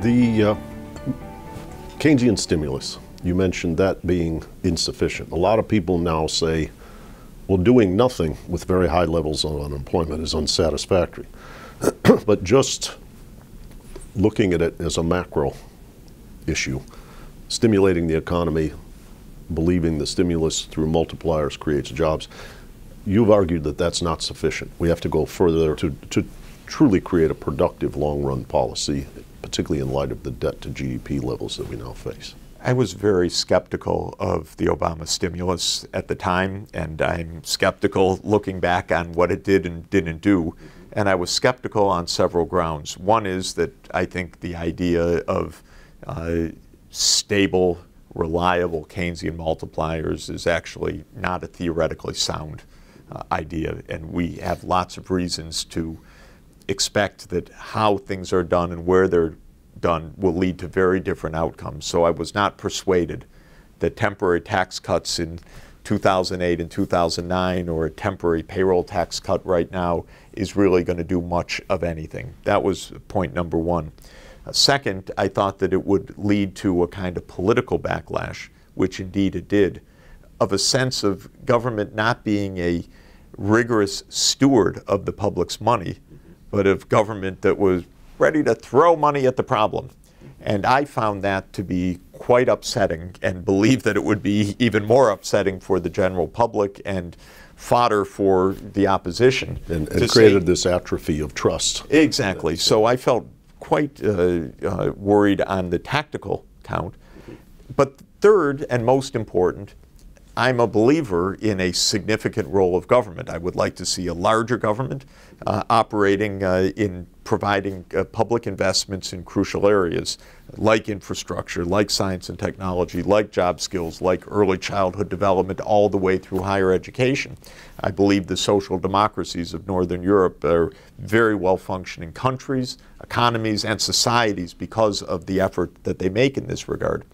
The Keynesian stimulus, you mentioned that being insufficient. A lot of people now say, well, doing nothing with very high levels of unemployment is unsatisfactory. But just looking at it as a macro issue, stimulating the economy, believing the stimulus through multipliers creates jobs, you've argued that that's not sufficient. We have to go further to truly create a productive long-run policy, particularly in light of the debt to GDP levels that we now face. I was very skeptical of the Obama stimulus at the time, and I'm skeptical looking back on what it did and didn't do. And I was skeptical on several grounds. One is that I think the idea of stable, reliable Keynesian multipliers is actually not a theoretically sound idea. And we have lots of reasons to expect that how things are done and where they're done will lead to very different outcomes. So I was not persuaded that temporary tax cuts in 2008 and 2009 or a temporary payroll tax cut right now is really going to do much of anything. That was point number one. Second, I thought that it would lead to a kind of political backlash, which indeed it did, of a sense of government not being a rigorous steward of the public's money, but of government that was ready to throw money at the problem. And I found that to be quite upsetting, and believe that it would be even more upsetting for the general public and fodder for the opposition. And created this atrophy of trust. Exactly. So I felt quite worried on the tactical count. But third, and most important, I'm a believer in a significant role of government. I would like to see a larger government operating in providing public investments in crucial areas like infrastructure, like science and technology, like job skills, like early childhood development, all the way through higher education. I believe the social democracies of Northern Europe are very well-functioning countries, economies, and societies because of the effort that they make in this regard.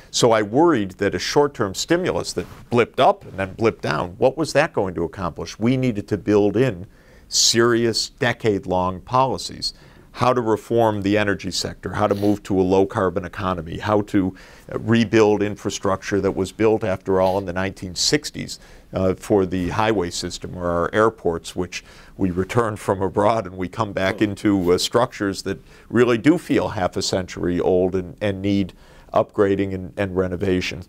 So I worried that a short-term stimulus that blipped up and then blipped down, what was that going to accomplish? We needed to build in serious decade-long policies. How to reform the energy sector, how to move to a low-carbon economy, how to rebuild infrastructure that was built, after all, in the 1960s for the highway system or our airports, which we return from abroad and we come back into structures that really do feel half a century old and need upgrading and renovation.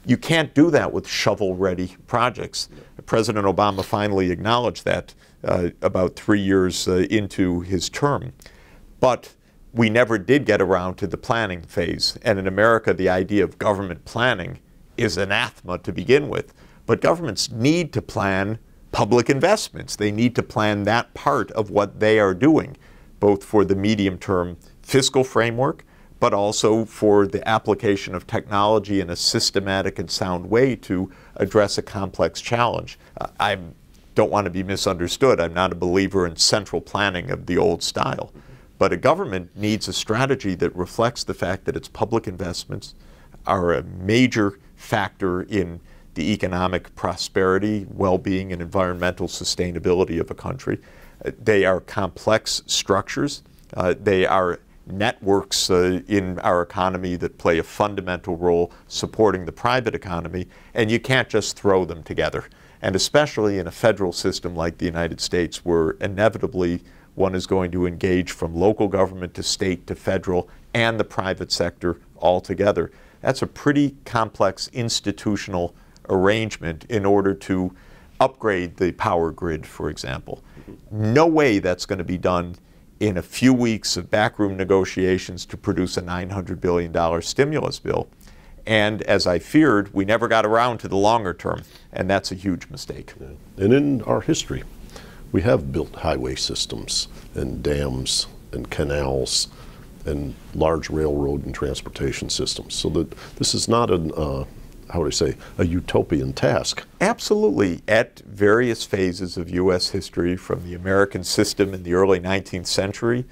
You can't do that with shovel-ready projects. President Obama finally acknowledged that about 3 years into his term. But we never did get around to the planning phase. And in America, the idea of government planning is anathema to begin with. But governments need to plan public investments. They need to plan that part of what they are doing, both for the medium-term fiscal framework, but also for the application of technology in a systematic and sound way to address a complex challenge. I don't want to be misunderstood. I'm not a believer in central planning of the old style. But a government needs a strategy that reflects the fact that its public investments are a major factor in the economic prosperity, well-being, and environmental sustainability of a country. They are complex structures. They are networks in our economy that play a fundamental role supporting the private economy, and you can't just throw them together. And especially in a federal system like the United States, where inevitably one is going to engage from local government to state to federal and the private sector all together. That's a pretty complex institutional arrangement in order to upgrade the power grid, for example. No way that's going to be done in a few weeks of backroom negotiations to produce a $900 billion stimulus bill. And as I feared, we never got around to the longer term, and that's a huge mistake. And in our history, we have built highway systems and dams and canals and large railroad and transportation systems. So that this is not an, how would I say, a utopian task. Absolutely. At various phases of U.S. history, from the American system in the early 19th century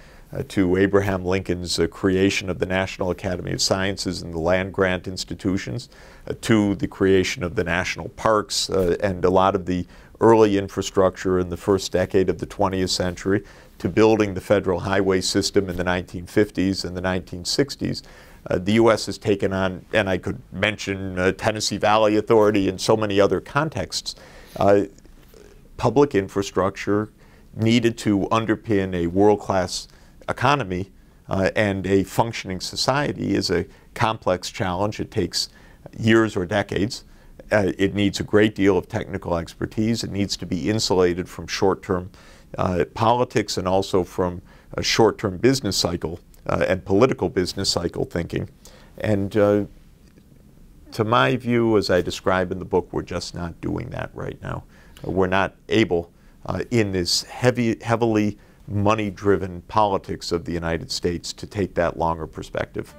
to Abraham Lincoln's creation of the National Academy of Sciences and the land-grant institutions, to the creation of the national parks and a lot of the early infrastructure in the first decade of the 20th century to building the federal highway system in the 1950s and the 1960s. The U.S. has taken on, and I could mention Tennessee Valley Authority and so many other contexts, public infrastructure needed to underpin a world-class economy and a functioning society is a complex challenge. It takes years or decades. It needs a great deal of technical expertise. It needs to be insulated from short-term politics and also from a short-term business cycle and political business cycle thinking. And to my view, as I describe in the book, we're just not doing that right now. We're not able, in this heavily money-driven politics of the United States, to take that longer perspective.